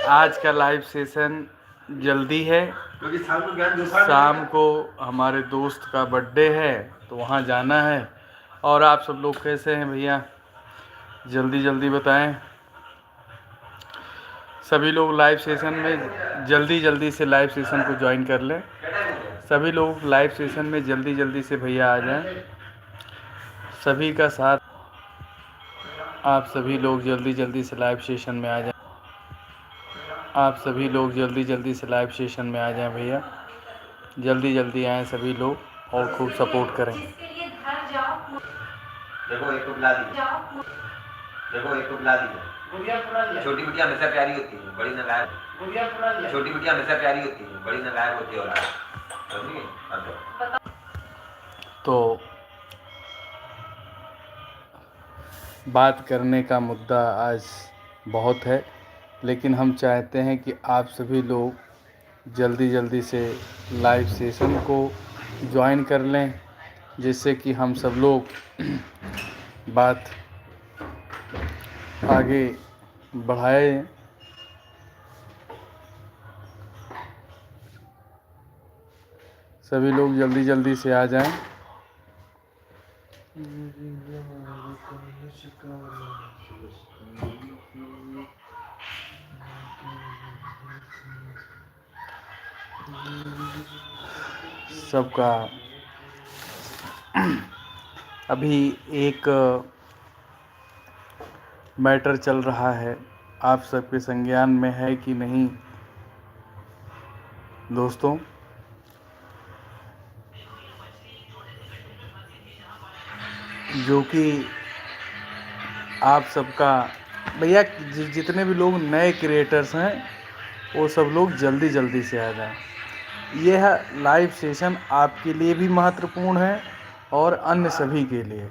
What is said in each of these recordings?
आज का live session जल्दी है क्योंकि शाम को हमारे दोस्त का बर्थडे है तो वहाँ जाना है। और आप सब लोग कैसे हैं भैया, जल्दी जल्दी बताएं। सभी लोग लाइव सेशन में जल्दी जल्दी से लाइव सेशन को ज्वाइन कर लें। सभी लोग लाइव सेशन में जल्दी जल्दी से भैया आ जाएं। सभी का साथ, आप सभी लोग जल्दी जल्दी से लाइव सेशन में आ जाएं। आप सभी लोग जल्दी जल्दी से लाइव सेशन में आ जाएं भैया, जल्दी जल्दी आएँ सभी लोग और खूब सपोर्ट करें। देखो एक को बुला दी, देखो एक को बुला दी। छोटी बिटिया हमेशा प्यारी होती है, बड़ी नालायक। छोटी बिटिया हमेशा प्यारी होती है, बड़ी नालायक होती है। और तो बात करने का मुद्दा आज बहुत है, लेकिन हम चाहते हैं कि आप सभी लोग जल्दी जल्दी से लाइव सेशन को ज्वाइन कर लें, जिससे कि हम सब लोग बात आगे बढ़ाएं। सभी लोग जल्दी जल्दी से आ जाएं। सबका अभी एक मैटर चल रहा है, आप सबके संज्ञान में है कि नहीं दोस्तों? जो कि आप सबका भैया जितने भी लोग नए क्रिएटर्स हैं वो सब लोग जल्दी जल्दी से आ जाएं। यह लाइव सेशन आपके लिए भी महत्वपूर्ण है और अन्य सभी के लिए।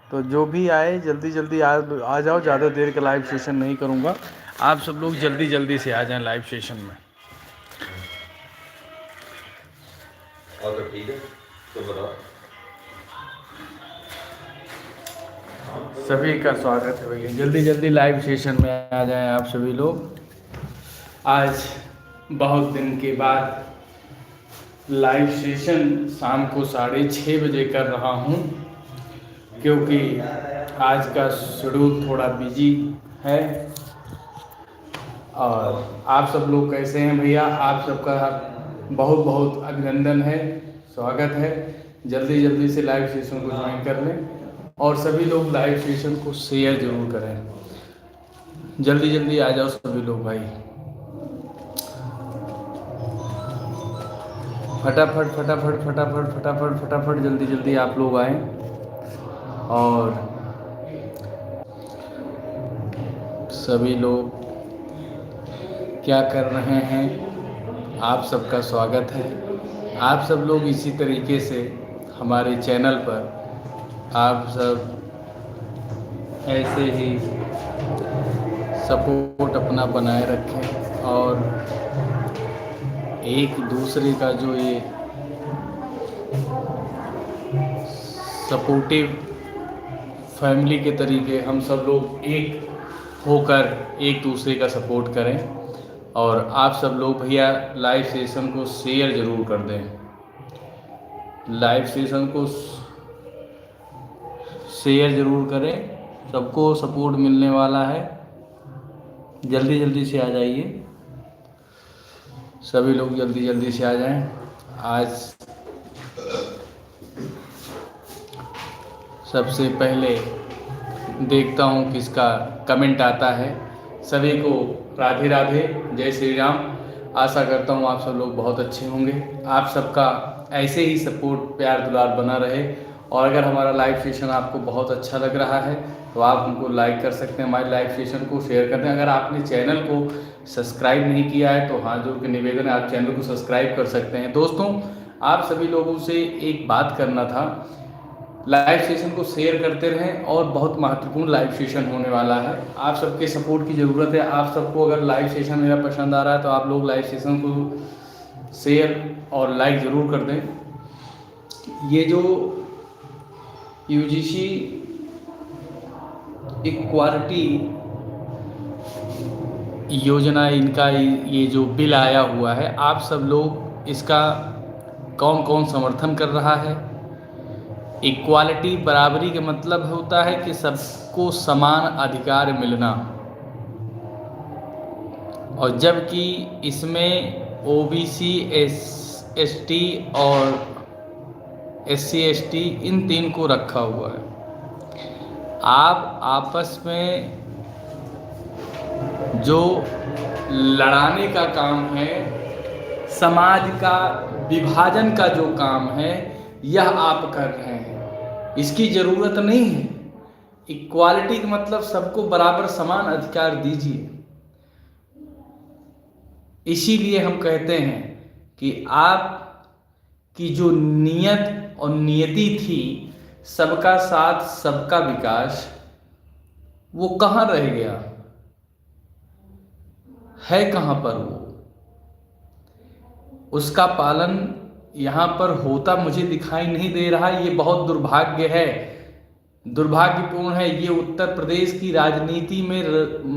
तो जो भी आए जल्दी जल्दी आ जाओ, ज़्यादा देर का लाइव सेशन नहीं करूँगा। आप सब लोग जल्दी जल्दी से आ जाएं लाइव सेशन में। और तो ठीक है, तो बताओ। सभी का स्वागत है भैया, जल्दी जल्दी लाइव सेशन में आ जाएं आप सभी लोग। आज बहुत दिन के बाद लाइव सेशन शाम को 6:30 बजे कर रहा हूं, क्योंकि आज का शेड्यूल थोड़ा बिजी है। और आप सब लोग कैसे हैं भैया? आप सबका बहुत बहुत अभिनंदन है, स्वागत है। जल्दी जल्दी से लाइव सेशन को ज्वाइन कर लें और सभी लोग लाइव सेशन को शेयर ज़रूर करें। जल्दी जल्दी आ जाओ सभी लोग भाई, फटाफट फटाफट फटाफट फटाफट फटाफट जल्दी जल्दी आप लोग आएँ। और सभी लोग क्या कर रहे हैं, आप सबका स्वागत है। आप सब लोग इसी तरीके से हमारे चैनल पर आप सब ऐसे ही सपोर्ट अपना बनाए रखें और एक दूसरे का जो ये सपोर्टिव फैमिली के तरीके हम सब लोग एक होकर एक दूसरे का सपोर्ट करें। और आप सब लोग भैया लाइव सेशन को शेयर ज़रूर कर दें, लाइव सेशन को शेयर ज़रूर करें, सबको सपोर्ट मिलने वाला है। जल्दी जल्दी से आ जाइए, सभी लोग जल्दी जल्दी से आ जाएं। आज सबसे पहले देखता हूँ किसका कमेंट आता है। सभी को राधे राधे, जय श्री राम। आशा करता हूँ आप सब लोग बहुत अच्छे होंगे। आप सबका ऐसे ही सपोर्ट प्यार दुलार बना रहे। और अगर हमारा लाइव सेशन आपको बहुत अच्छा लग रहा है तो आप हमको लाइक कर सकते हैं, हमारे लाइव सेशन को शेयर कर दें। अगर आपने चैनल को सब्सक्राइब नहीं किया है तो हाथ जोड़ के निवेदन है, आप चैनल को सब्सक्राइब कर सकते हैं। दोस्तों, आप सभी लोगों से एक बात करना था, लाइव सेशन को शेयर करते रहें और बहुत महत्वपूर्ण लाइव सेशन होने वाला है। आप सबके सपोर्ट की ज़रूरत है। आप सबको अगर लाइव सेशन मेरा पसंद आ रहा है तो आप लोग लाइव सेशन को शेयर और लाइक ज़रूर कर दें। ये जो यूजीसी इक्वालिटी योजना, इनका ये जो बिल आया हुआ है, आप सब लोग इसका कौन कौन समर्थन कर रहा है। इक्वालिटी, बराबरी का मतलब होता है कि सबको समान अधिकार मिलना, और जबकि इसमें ओबीसी, एसटी और एससी एसटी इन तीन को रखा हुआ है। आप आपस में जो लड़ाने का काम है, समाज का विभाजन का जो काम है, यह आप कर रहे हैं। इसकी ज़रूरत नहीं है। इक्वालिटी का मतलब सबको बराबर समान अधिकार दीजिए। इसीलिए हम कहते हैं कि आप की जो नियत और नियति थी, सबका साथ सबका विकास, वो कहाँ रह गया है? कहाँ पर वो? उसका पालन यहाँ पर होता मुझे दिखाई नहीं दे रहा। ये बहुत दुर्भाग्य है, दुर्भाग्यपूर्ण है। ये उत्तर प्रदेश की राजनीति में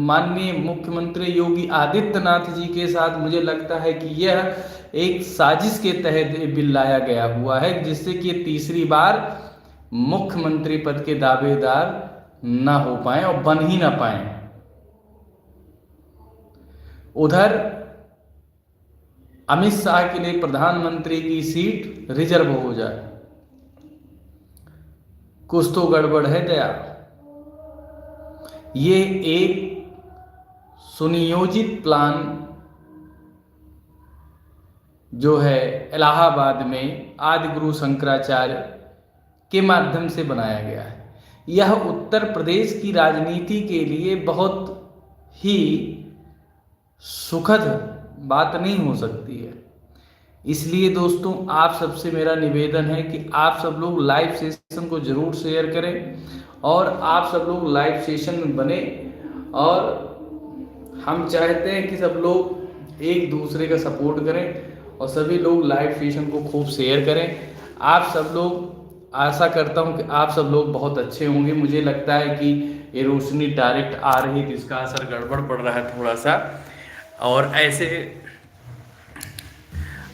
माननीय मुख्यमंत्री योगी आदित्यनाथ जी के साथ मुझे लगता है कि यह एक साजिश के तहत बिल लाया गया हुआ है, जिससे कि तीसरी बार मुख्यमंत्री पद के दावेदार ना हो पाए और बन ही ना पाए। उधर अमित शाह के लिए प्रधानमंत्री की सीट रिजर्व हो जाए, कुछ तो गड़बड़ है दया। ये एक सुनियोजित प्लान जो है इलाहाबाद में आदि गुरु शंकराचार्य के माध्यम से बनाया गया है। यह उत्तर प्रदेश की राजनीति के लिए बहुत ही सुखद बात नहीं हो सकती है। इसलिए दोस्तों, आप सबसे मेरा निवेदन है कि आप सब लोग लाइव सेशन को ज़रूर शेयर करें, और आप सब लोग लाइव सेशन में बने। और हम चाहते हैं कि सब लोग एक दूसरे का सपोर्ट करें और सभी लोग लाइव सेशन को खूब शेयर करें। आप सब लोग, आशा करता हूं कि आप सब लोग बहुत अच्छे होंगे। मुझे लगता है कि ये रोशनी डायरेक्ट आ रही थी, इसका असर गड़बड़ पड़ रहा है थोड़ा सा। और ऐसे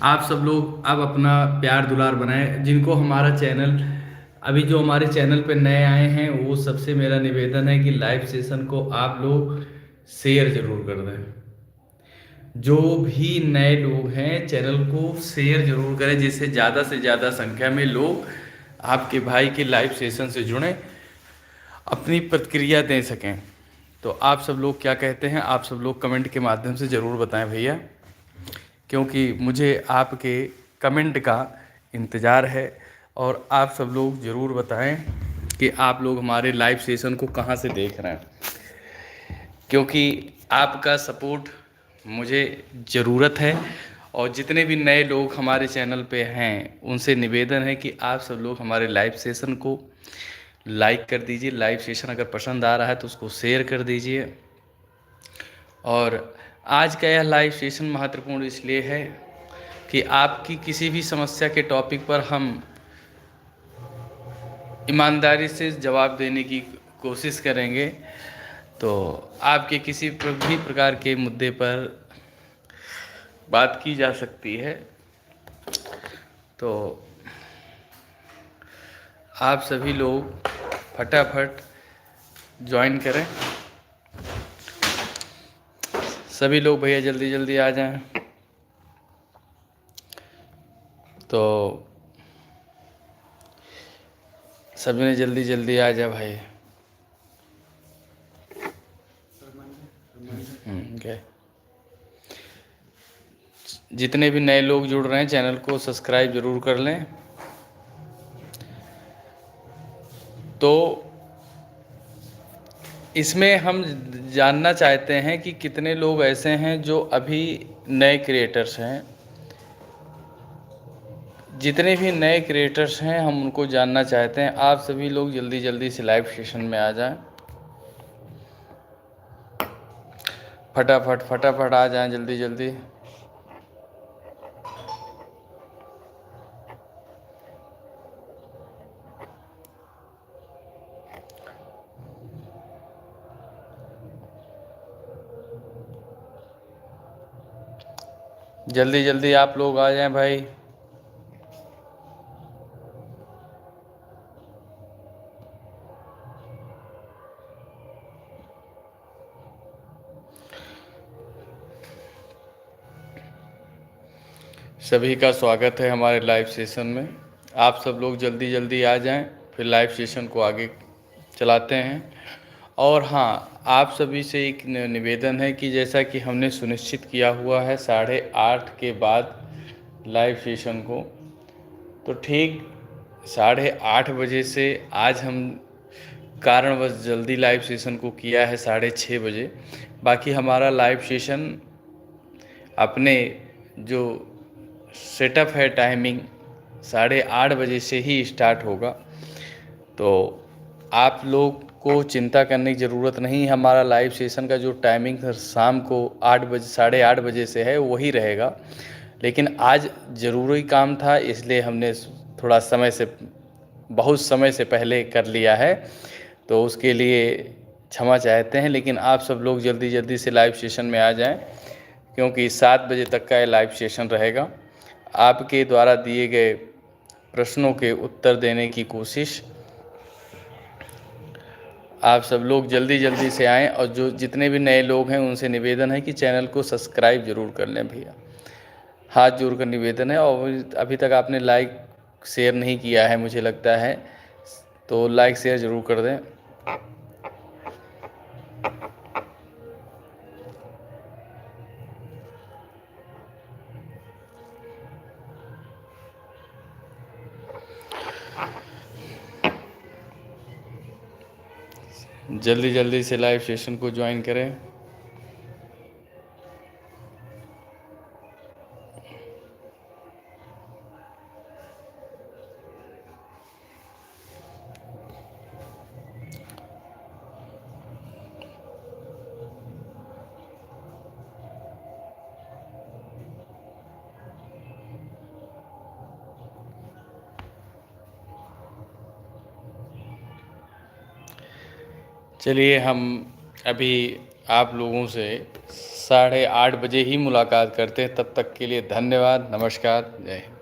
आप सब लोग अब अपना प्यार दुलार बनाएं। जिनको हमारा चैनल, अभी जो हमारे चैनल पे नए आए हैं, वो सबसे मेरा निवेदन है कि लाइव सेशन को आप लोग शेयर ज़रूर कर दें। जो भी नए लोग हैं, चैनल को शेयर ज़रूर करें, जिससे ज़्यादा से ज़्यादा संख्या में लोग आपके भाई के लाइव सेशन से जुड़ें, अपनी प्रतिक्रिया दे सकें। तो आप सब लोग क्या कहते हैं? आप सब लोग कमेंट के माध्यम से ज़रूर बताएं भैया, क्योंकि मुझे आपके कमेंट का इंतज़ार है। और आप सब लोग ज़रूर बताएं कि आप लोग हमारे लाइव सेशन को कहां से देख रहे हैं, क्योंकि आपका सपोर्ट मुझे ज़रूरत है। और जितने भी नए लोग हमारे चैनल पे हैं, उनसे निवेदन है कि आप सब लोग हमारे लाइव सेशन को लाइक कर दीजिए। लाइव सेशन अगर पसंद आ रहा है तो उसको शेयर कर दीजिए। और आज का यह लाइव सेशन महत्वपूर्ण इसलिए है कि आपकी किसी भी समस्या के टॉपिक पर हम ईमानदारी से जवाब देने की कोशिश करेंगे। तो आपके किसी भी प्रकार के मुद्दे पर बात की जा सकती है। तो आप सभी लोग फटाफट ज्वाइन करें। सभी लोग भैया जल्दी जल्दी आ जाएं। तो सभी ने जल्दी जल्दी आ जा भाई। okay। जितने भी नए लोग जुड़ रहे हैं, चैनल को सब्सक्राइब ज़रूर कर लें। तो इसमें हम जानना चाहते हैं कि कितने लोग ऐसे हैं जो अभी नए क्रिएटर्स हैं। जितने भी नए क्रिएटर्स हैं, हम उनको जानना चाहते हैं। आप सभी लोग जल्दी जल्दी से लाइव सेशन में आ जाएं। फटाफट फटाफट आ जाएं, जल्दी जल्दी। जल्दी जल्दी आप लोग आ जाएं भाई। सभी का स्वागत है हमारे लाइव सेशन में। आप सब लोग जल्दी जल्दी आ जाएं, फिर लाइव सेशन को आगे चलाते हैं। और हाँ, आप सभी से एक निवेदन है कि जैसा कि हमने सुनिश्चित किया हुआ है 8:30 के बाद लाइव सेशन को, तो ठीक 8:30 बजे से आज हम कारणवश जल्दी लाइव सेशन को किया है 6:30 बजे। बाकी हमारा लाइव सेशन अपने जो सेटअप है टाइमिंग 8:30 बजे से ही स्टार्ट होगा। तो आप लोग को चिंता करने की ज़रूरत नहीं। हमारा लाइव सेशन का जो टाइमिंग शाम को 8 बजे 8:30 बजे से है वही रहेगा। लेकिन आज ज़रूरी काम था, इसलिए हमने थोड़ा बहुत समय से पहले कर लिया है, तो उसके लिए क्षमा चाहते हैं। लेकिन आप सब लोग जल्दी जल्दी से लाइव सेशन में आ जाएं, क्योंकि 7 बजे तक का ये लाइव सेशन रहेगा। आपके द्वारा दिए गए प्रश्नों के उत्तर देने की कोशिश आप सब लोग जल्दी जल्दी से आएँ। और जो जितने भी नए लोग हैं उनसे निवेदन है कि चैनल को सब्सक्राइब ज़रूर कर लें भैया, हाथ जोड़कर निवेदन है। और अभी तक आपने लाइक शेयर नहीं किया है मुझे लगता है, तो लाइक शेयर ज़रूर कर दें। जल्दी जल्दी से लाइव सेशन को ज्वाइन करें। चलिए, हम अभी आप लोगों से 8:30 बजे ही मुलाकात करते हैं। तब तक के लिए धन्यवाद, नमस्कार, जय हिंद।